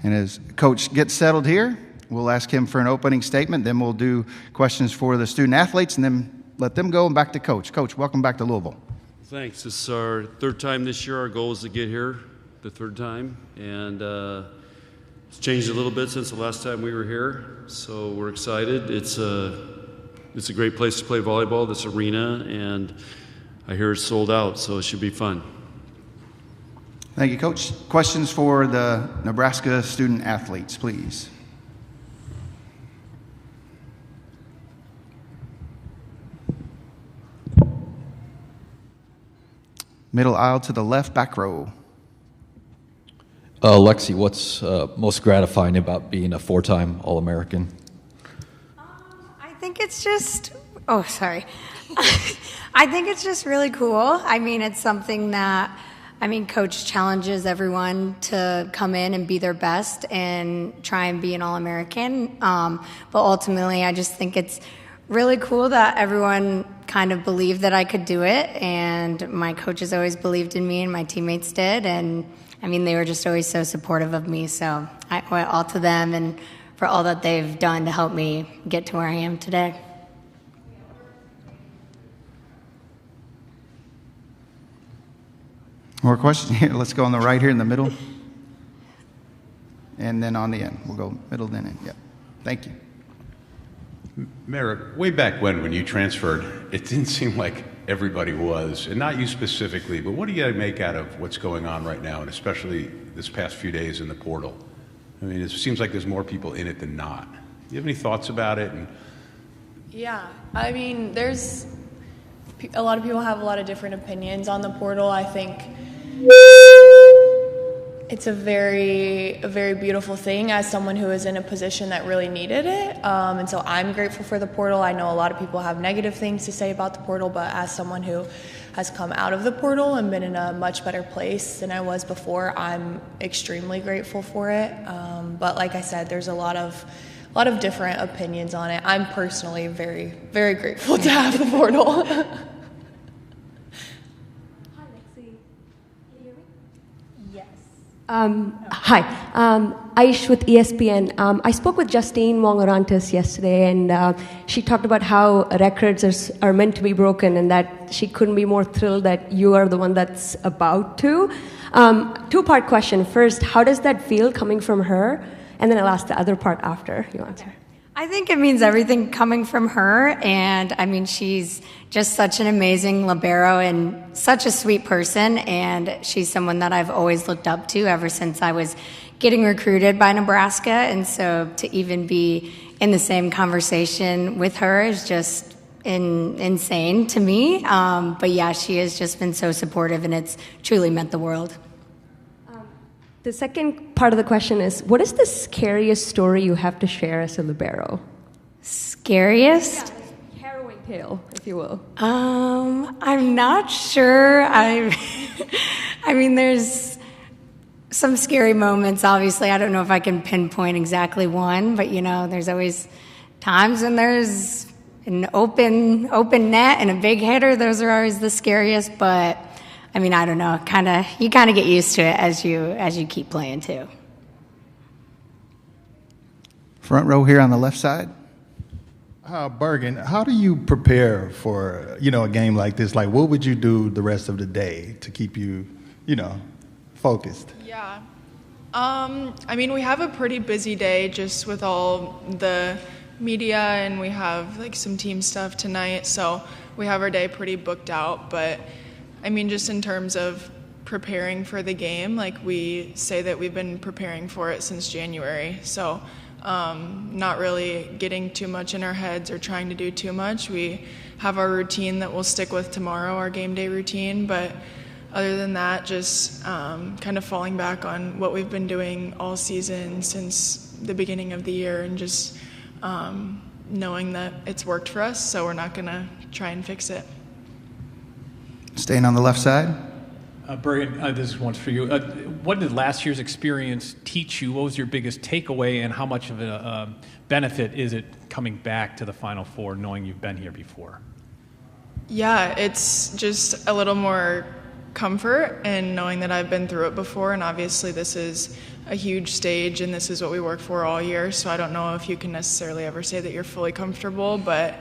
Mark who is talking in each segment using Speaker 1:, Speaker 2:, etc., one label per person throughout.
Speaker 1: And as Coach gets settled here, we'll ask him for an opening statement, then we'll do questions for the student athletes, and then let them go and back to Coach. Coach, welcome back to Louisville.
Speaker 2: Thanks. This is our third time this year. Our goal is to get here the third time, and it's changed a little bit since the last time we were here, so we're excited. It's a great place to play volleyball, this arena, and I hear it's sold out, so it should be fun.
Speaker 1: Thank you, Coach. Questions for the Nebraska student athletes, please. Middle aisle to the left, back row.
Speaker 3: Lexi, what's most gratifying about being a four-time All-American?
Speaker 4: I think it's just, I think it's just really cool. I mean, it's something that, Coach challenges everyone to come in and be their best and try and be an All-American. But ultimately, I just think it's really cool that everyone kind of believed that I could do it. And my coaches always believed in me and my teammates did. And they were just always so supportive of me. So I owe it all to them and for all that they've done to help me get to where I am today.
Speaker 1: More questions here? Let's go on the right here in the middle. And then on the end. We'll go middle, then end. Yep. Thank you.
Speaker 5: Merrick, way back when you transferred, it didn't seem like everybody was, and not you specifically, but what do you make out of what's going on right now, and especially this past few days in the portal? It seems like there's more people in it than not. Do you have any thoughts about it?
Speaker 6: Yeah, there's a lot of people have a lot of different opinions on the portal. I think it's a very beautiful thing as someone who is in a position that really needed it. And so I'm grateful for the portal. I know a lot of people have negative things to say about the portal, but as someone who has come out of the portal and been in a much better place than I was before, I'm extremely grateful for it. But like I said, there's a lot of different opinions on it. I'm personally very, very grateful to have the portal.
Speaker 7: Hi, Aish with ESPN. I spoke with Justine Wong-Orantes yesterday, and she talked about how records are meant to be broken and that she couldn't be more thrilled that you are the one that's about to. Two-part question. First, how does that feel coming from her? And then I'll ask the other part after you answer.
Speaker 4: I think it means everything coming from her, and she's just such an amazing libero and such a sweet person, and she's someone that I've always looked up to ever since I was getting recruited by Nebraska, and so to even be in the same conversation with her is just insane to me, but yeah, she has just been so supportive, and it's truly meant the world.
Speaker 7: The second part of the question is, what is the scariest story you have to share as a libero?
Speaker 4: Scariest?
Speaker 7: Yeah, harrowing tale, if you will.
Speaker 4: I'm not sure. There's some scary moments, obviously. I don't know if I can pinpoint exactly one, but, there's always times when there's an open net and a big hitter. Those are always the scariest, but I don't know. You kind of get used to it as you keep playing too.
Speaker 1: Front row here on the left side.
Speaker 8: Bergen, how do you prepare for a game like this? Like, what would you do the rest of the day to keep you, focused?
Speaker 9: Yeah, we have a pretty busy day just with all the media, and we have some team stuff tonight, so we have our day pretty booked out. But just in terms of preparing for the game, we say that we've been preparing for it since January. So not really getting too much in our heads or trying to do too much. We have our routine that we'll stick with tomorrow, our game day routine. But other than that, just kind of falling back on what we've been doing all season since the beginning of the year, and just knowing that it's worked for us, so we're not going to try and fix it.
Speaker 1: Staying on the left side.
Speaker 10: Bergen, this is one for you. What did last year's experience teach you? What was your biggest takeaway, and how much of a benefit is it coming back to the Final Four, knowing you've been here before?
Speaker 9: Yeah, it's just a little more comfort in knowing that I've been through it before, and obviously this is a huge stage, and this is what we work for all year. So I don't know if you can necessarily ever say that you're fully comfortable, but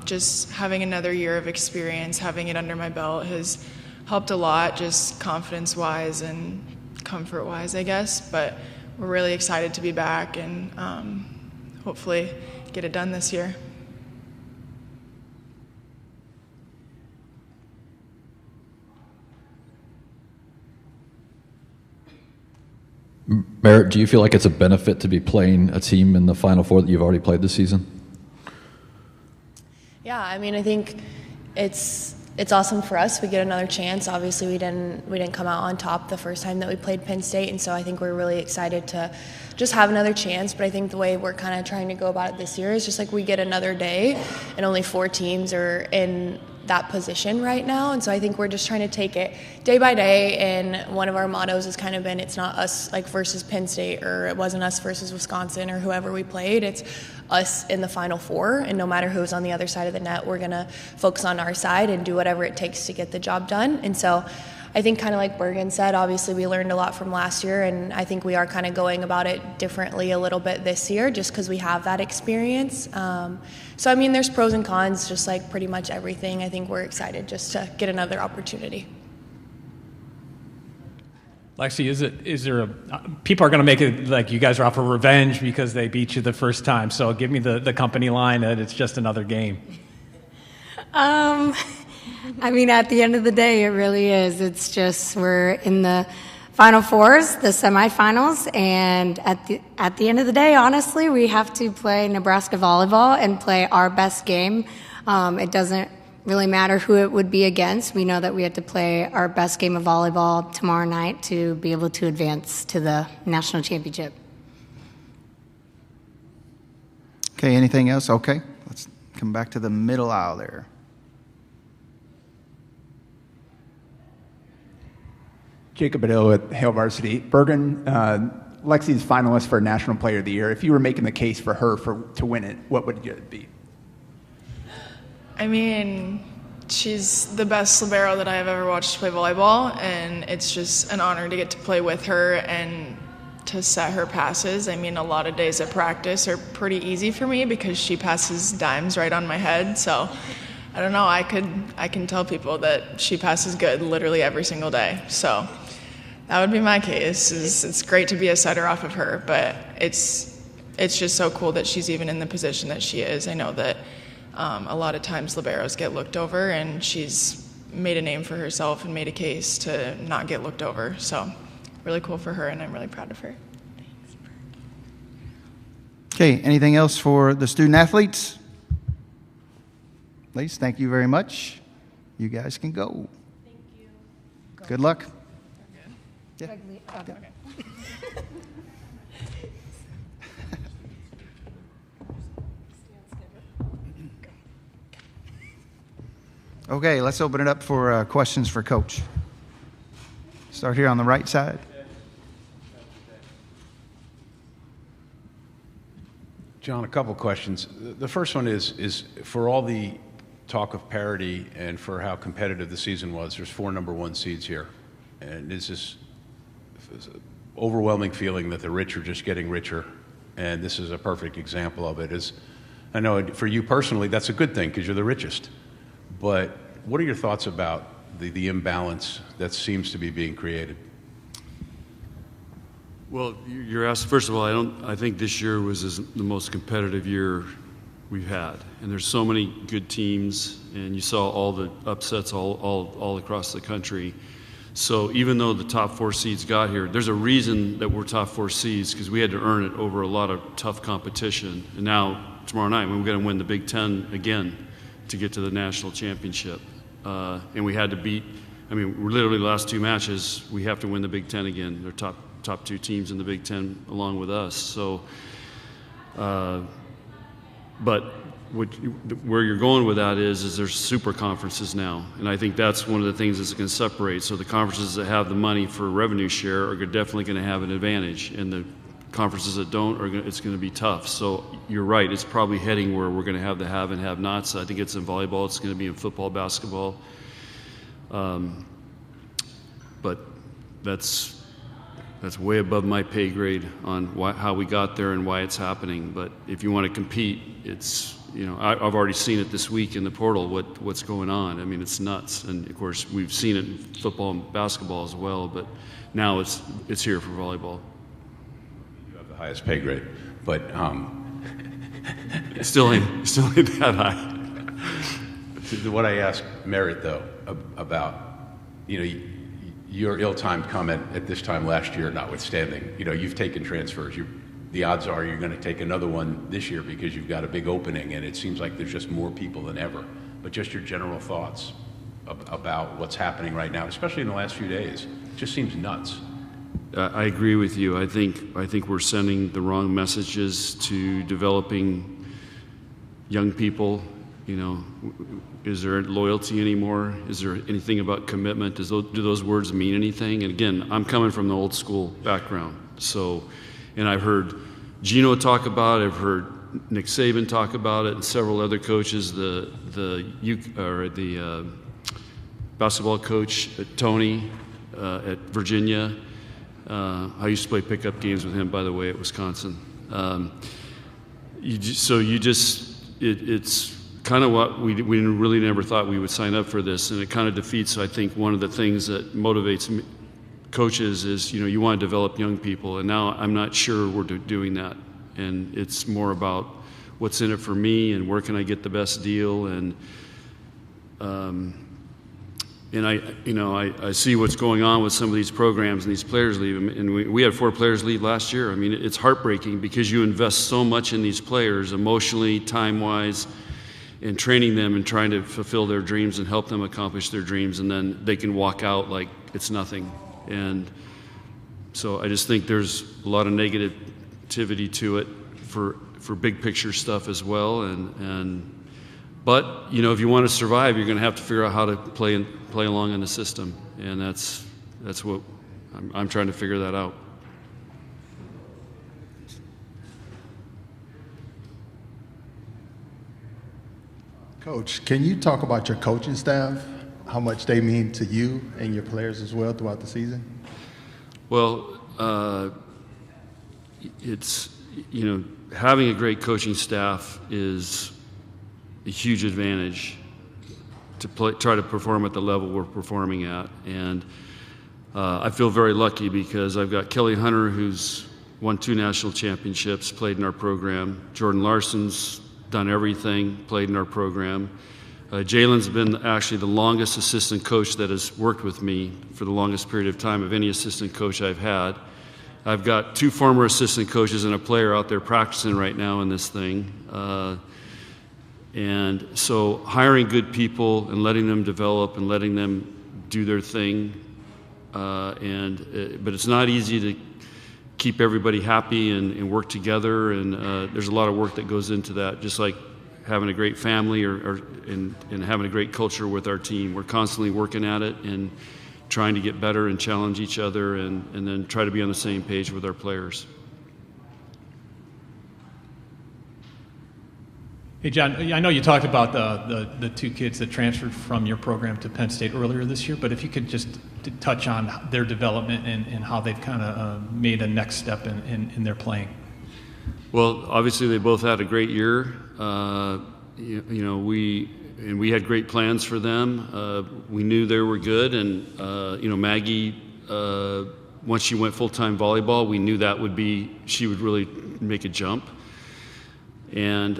Speaker 9: just having another year of experience, having it under my belt has helped a lot, just confidence-wise and comfort-wise, I guess. But we're really excited to be back and hopefully get it done this year.
Speaker 3: Merritt, do you feel like it's a benefit to be playing a team in the Final Four that you've already played this season?
Speaker 6: Yeah, I mean, I think it's awesome for us. We get another chance. Obviously, we didn't come out on top the first time that we played Penn State, and so I think we're really excited to just have another chance. But I think the way we're kind of trying to go about it this year is just like we get another day, and only 4 teams are in that position right now, and so I think we're just trying to take it day by day. And one of our mottos has kind of been, it's not us like versus Penn State, or it wasn't us versus Wisconsin or whoever we played. It's us in the Final Four, and no matter who's on the other side of the net, we're gonna focus on our side and do whatever it takes to get the job done. And so I think, kind of like Bergen said, obviously we learned a lot from last year, and I think we are kind of going about it differently a little bit this year just because we have that experience. So, I mean, there's pros and cons, just like pretty much everything. I think we're excited just to get another opportunity.
Speaker 10: Lexi, is there people are going to make it like you guys are out for revenge because they beat you the first time. So give me the company line that it's just another game.
Speaker 4: I mean, at the end of the day, it really is. It's just we're in the Final Fours, the semifinals, and at the end of the day, honestly, we have to play Nebraska volleyball and play our best game. It doesn't really matter who it would be against. We know that we have to play our best game of volleyball tomorrow night to be able to advance to the national championship.
Speaker 1: Okay, anything else? Okay, let's come back to the middle aisle there.
Speaker 11: Jacob Badil with Hale Varsity. Bergen, Lexi's finalist for National Player of the Year. If you were making the case for her to win it, what would it be?
Speaker 9: I mean, she's the best libero that I have ever watched play volleyball, and it's just an honor to get to play with her and to set her passes. I mean, a lot of days at practice are pretty easy for me because she passes dimes right on my head. So I don't know, I can tell people that she passes good literally every single day. So that would be my case. It's great to be a setter off of her, but it's just so cool that she's even in the position that she is. I know that a lot of times liberos get looked over, and she's made a name for herself and made a case to not get looked over. So really cool for her, and I'm really proud of her.
Speaker 1: Okay, anything else for the student athletes? Ladies, thank you very much. You guys can go.
Speaker 6: Thank you.
Speaker 1: Good luck.
Speaker 4: Okay.
Speaker 1: Okay, let's open it up for questions for Coach. Start here on the right side.
Speaker 5: John, a couple questions. The first one is for all the talk of parity and for how competitive the season was, there's 4 number 1 seeds here. And it's this overwhelming feeling that the rich are just getting richer. And this is a perfect example of it. I know for you personally, that's a good thing because you're the richest. But what are your thoughts about the imbalance that seems to be being created?
Speaker 2: Well, you're asked, first of all, I think this year was the most competitive year we've had. And there's so many good teams, and you saw all the upsets all across the country. So even though the top 4 seeds got here, there's a reason that we're top 4 seeds, because we had to earn it over a lot of tough competition. And now, tomorrow night, we're going to win the Big Ten again to get to the national championship. And we had to beat, we're literally the last 2 matches, we have to win the Big Ten again. They're top 2 teams in the Big Ten along with us. So, but where you're going with that is there's super conferences now, and I think that's one of the things that's going to separate. So the conferences that have the money for revenue share are definitely going to have an advantage, and the conferences that don't it's going to be tough. So you're right, it's probably heading where we're going to have the have and have-nots. I think it's in volleyball, it's going to be in football, basketball, but that's that's way above my pay grade on how we got there and why it's happening. But if you want to compete, it's, I've already seen it this week in the portal, what's going on. I mean, it's nuts. And of course, we've seen it in football and basketball as well, but now it's here for volleyball.
Speaker 5: You have the highest pay grade, but
Speaker 2: still ain't that high.
Speaker 5: What I asked Merritt, though, about, your ill-timed comment at this time last year notwithstanding, you've taken transfers. The odds are you're going to take another one this year because you've got a big opening, and it seems like there's just more people than ever. But just your general thoughts about what's happening right now, especially in the last few days. It just seems nuts.
Speaker 2: I agree with you. I think we're sending the wrong messages to developing young people. Is there loyalty anymore? Is there anything about commitment? Do those words mean anything? And again, I'm coming from the old school background. So, and I've heard Gino talk about it. I've heard Nick Saban talk about it, and several other coaches. The basketball coach Tony at Virginia. I used to play pickup games with him, by the way, at Wisconsin. It's kind of what we really never thought we would sign up for this, and it kind of defeats, I think, one of the things that motivates coaches is, you want to develop young people, and now I'm not sure we're doing that, and it's more about what's in it for me and where can I get the best deal, and I see what's going on with some of these programs and these players leave, and we had 4 players leave last year. I mean, it's heartbreaking because you invest so much in these players emotionally, time-wise, and training them and trying to fulfill their dreams and help them accomplish their dreams, and then they can walk out like it's nothing. And so I just think there's a lot of negativity to it for big picture stuff as well. But if you want to survive, you're going to have to figure out how to play along in the system, and that's what I'm trying to figure that out.
Speaker 8: Coach, can you talk about your coaching staff, how much they mean to you and your players as well throughout the season?
Speaker 2: Well, it's, having a great coaching staff is a huge advantage to try to perform at the level we're performing at. And I feel very lucky because I've got Kelly Hunter, who's won 2 national championships, played in our program. Jordan Larson's done everything, played in our program. Jalen's been actually the longest assistant coach that has worked with me for the longest period of time of any assistant coach I've had. I've got 2 former assistant coaches and a player out there practicing right now in this thing. And so hiring good people and letting them develop and letting them do their thing. But it's not easy to keep everybody happy and work together, and there's a lot of work that goes into that, just like having a great family and having a great culture with our team. We're constantly working at it and trying to get better and challenge each other and then try to be on the same page with our players.
Speaker 10: Hey, John, I know you talked about the 2 kids that transferred from your program to Penn State earlier this year, but if you could just touch on their development and how they've kind of made a next step in their playing.
Speaker 2: Well, obviously they both had a great year. We had great plans for them. We knew they were good, and Maggie, once she went full-time volleyball, we knew she would really make a jump. And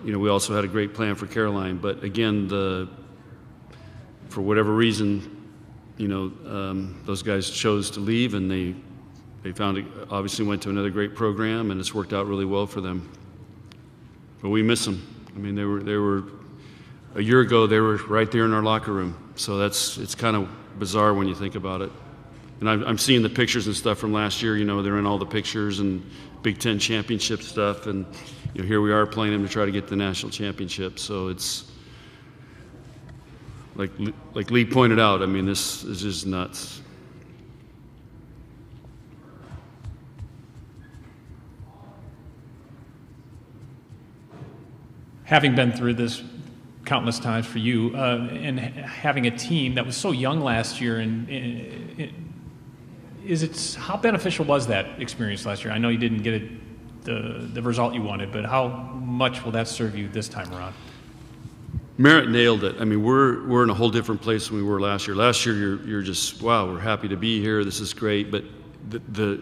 Speaker 2: we also had a great plan for Caroline, but again, for whatever reason, those guys chose to leave, and they obviously went to another great program, and it's worked out really well for them. But we miss them. I mean, they were a year ago. They were right there in our locker room, so it's kind of bizarre when you think about it. And I'm seeing the pictures and stuff from last year. They're in all the pictures and Big Ten championship stuff, and here we are playing them to try to get the national championship. So it's like Lee pointed out. I mean, this is just nuts.
Speaker 10: Having been through this countless times for you, and having a team that was so young last year, and how beneficial was that experience last year? I know you didn't get the result you wanted, but how much will that serve you this time around?
Speaker 2: Merritt nailed it. I mean, we're in a whole different place than we were last year. Last year, you're just, wow, we're happy to be here. This is great. But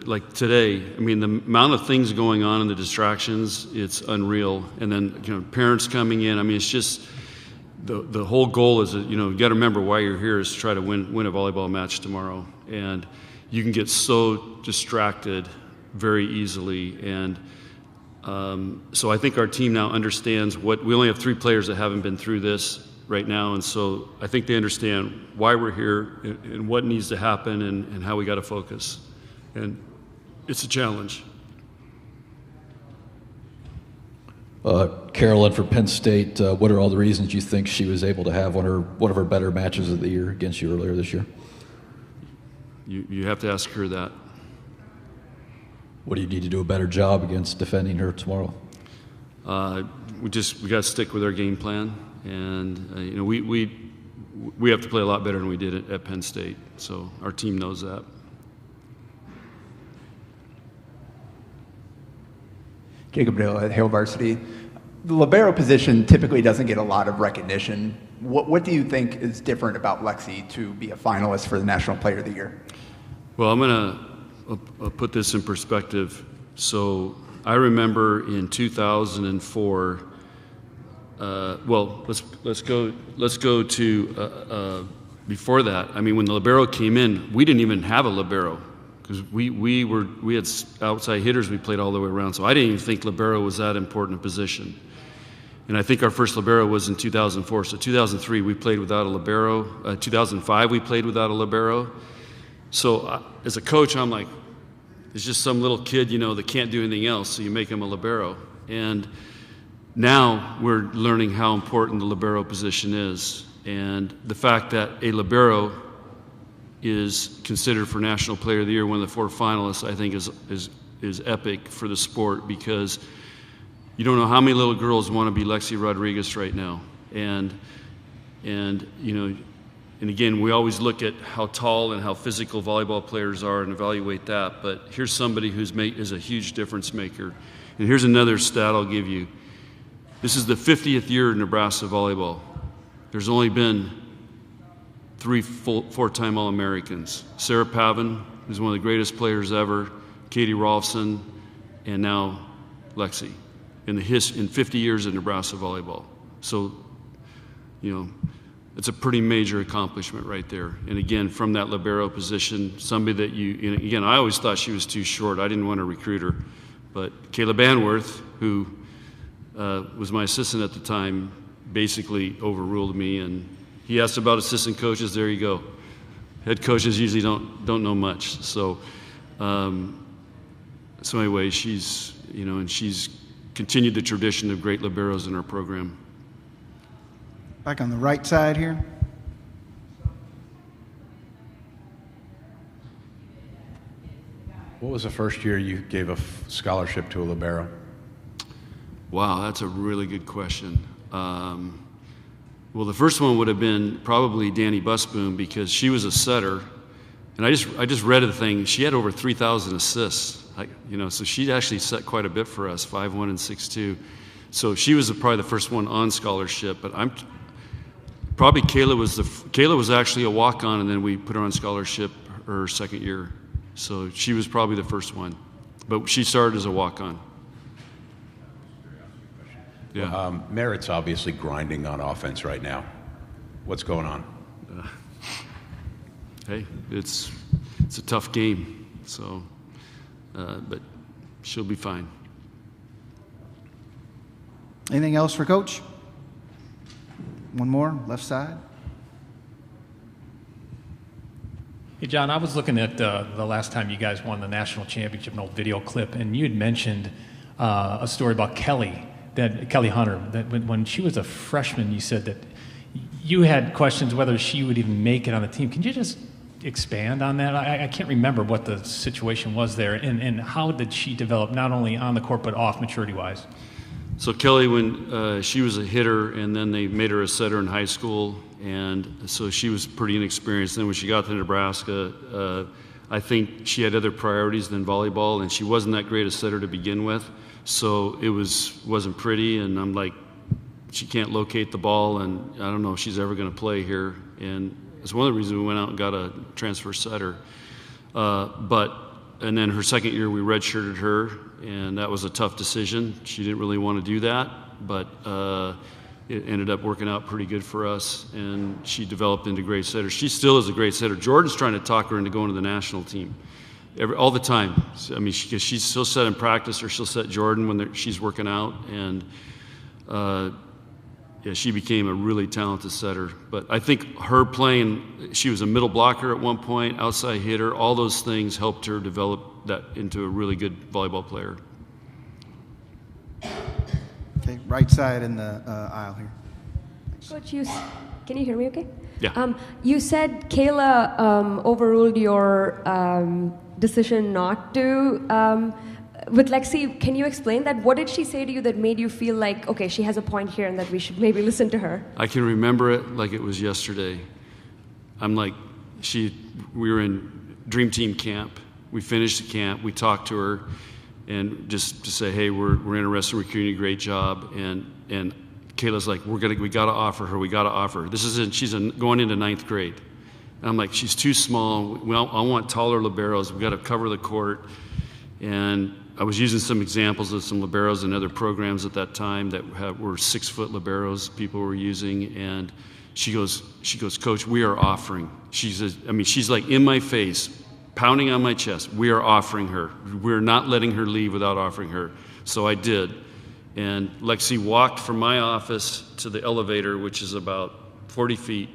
Speaker 2: like today, I mean, the amount of things going on and the distractions, it's unreal. And then, parents coming in. I mean, it's just the whole goal is, you got to remember why you're here is to try to win a volleyball match tomorrow. And you can get so distracted very easily. And so I think our team now understands we only have 3 players that haven't been through this right now. And so I think they understand why we're here and what needs to happen and how we got to focus. And it's a challenge.
Speaker 3: Carolyn for Penn State, what are all the reasons you think she was able to have one of her better matches of the year against you earlier this year?
Speaker 2: You have to ask her that.
Speaker 3: What do you need to do a better job against defending her tomorrow?
Speaker 2: We got to stick with our game plan, and we have to play a lot better than we did at Penn State. So our team knows that.
Speaker 11: Jacob Dill at Hale Varsity. The libero position typically doesn't get a lot of recognition. What do you think is different about Lexi to be a finalist for the National Player of the Year?
Speaker 2: Well, I'm going to put this in perspective. So I remember in 2004. Well, let's go to before that. I mean, when the libero came in, we didn't even have a libero because we had outside hitters. We played all the way around. So I didn't even think libero was that important a position. And I think our first libero was in 2004. So 2003 we played without a libero. 2005 we played without a libero. So as a coach, I'm like, it's just some little kid, that can't do anything else, so you make him a libero. And now we're learning how important the libero position is. And the fact that a libero is considered for National Player of the Year, one of the 4 finalists, I think is epic for the sport, because you don't know how many little girls want to be Lexi Rodriguez right now. And again, we always look at how tall and how physical volleyball players are and evaluate that. But here's somebody is a huge difference maker. And here's another stat I'll give you. This is the 50th year in Nebraska volleyball. There's only been 3 4-time All-Americans. Sarah Pavin, who's one of the greatest players ever, Katie Rolfson, and now Lexi in 50 years of Nebraska volleyball. So, it's a pretty major accomplishment right there. And again, from that libero position, somebody that again, I always thought she was too short. I didn't want to recruit her. But Caleb Banworth, who was my assistant at the time, basically overruled me. And he asked about assistant coaches. There you go. Head coaches usually don't know much. So, anyway, she's and she's continued the tradition of great liberos in our program.
Speaker 1: Back on the right side here.
Speaker 5: What was the first year you gave a scholarship to a libero?
Speaker 2: Wow, that's a really good question. Well, the first one would have been probably Danny Busboom, because she was a setter, and I just read the thing. She had over 3,000 assists, so she actually set quite a bit for us, 5'1" and 6'2". So she was probably the first one on scholarship. But Kayla was actually a walk-on, and then we put her on scholarship her second year. So she was probably the first one, but she started as a walk-on. Yeah.
Speaker 5: Merritt's obviously grinding on offense right now. What's going on?
Speaker 2: Hey, it's a tough game. So, but she'll be fine.
Speaker 1: Anything else for Coach? One more, left side.
Speaker 10: Hey, John, I was looking at the last time you guys won the national championship, an old video clip, and you had mentioned a story about Kelly Hunter, that when she was a freshman, you said that you had questions whether she would even make it on the team. Can you just expand on that? I can't remember what the situation was there, and how did she develop, not only on the court, but off, maturity-wise?
Speaker 2: So Kelly, when she was a hitter, and then they made her a setter in high school, and so she was pretty inexperienced. Then when she got to Nebraska, I think she had other priorities than volleyball, and she wasn't that great a setter to begin with. So it wasn't pretty, and I'm like, she can't locate the ball, and I don't know if she's ever going to play here. And it's one of the reasons we went out and got a transfer setter. And then her second year, we redshirted her, and that was a tough decision. She didn't really want to do that, but it ended up working out pretty good for us, and she developed into a great setter. She still is a great setter. Jordan's trying to talk her into going to the national team all the time. I mean, she's still set in practice, or she'll set Jordan when she's working out, and yeah, she became a really talented setter. But I think her playing, she was a middle blocker at one point, outside hitter, all those things helped her develop that into a really good volleyball player.
Speaker 1: Okay, right side in the aisle here.
Speaker 7: Coach, can you hear me okay?
Speaker 2: Yeah.
Speaker 7: You said Kayla overruled your decision not to. With Lexi, can you explain that? What did she say to you that made you feel like, okay, she has a point here and that we should maybe listen to her?
Speaker 2: I can remember it like it was yesterday. I'm like, we were in Dream Team camp. We finished the camp. We talked to her, and just to say, hey, we're interested in recruiting, great job. And Kayla's like, we got to offer her. We got to offer her. She's going into 9th grade. And I'm like, she's too small. I want taller liberos. We got to cover the court. And I was using some examples of some liberos and other programs at that time that were 6-foot liberos people were using, and she goes, Coach, we are offering. She's like in my face, pounding on my chest. We are offering her. We're not letting her leave without offering her. So I did, and Lexi walked from my office to the elevator, which is about 40 feet,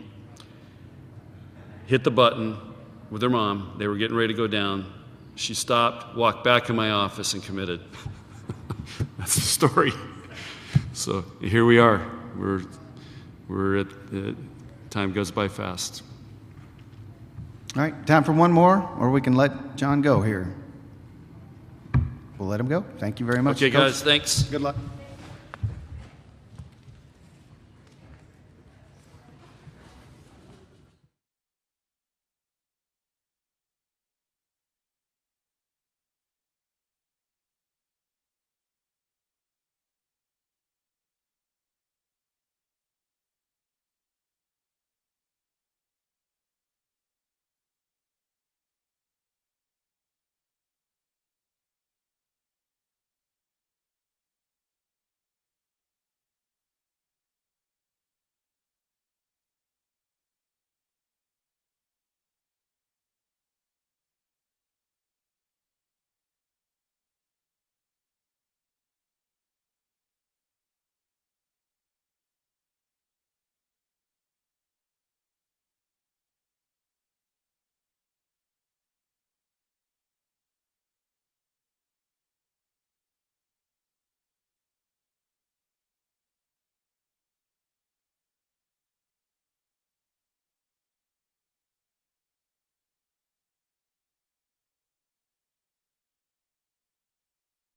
Speaker 2: hit the button with her mom. They were getting ready to go down. She stopped, walked back in my office, and committed. That's the story. So here we are. We're at time goes by fast.
Speaker 1: All right, time for one more, or we can let John go here. We'll let him go. Thank you very much.
Speaker 2: Okay,
Speaker 1: Coach.
Speaker 2: guys, thanks.
Speaker 1: Good luck.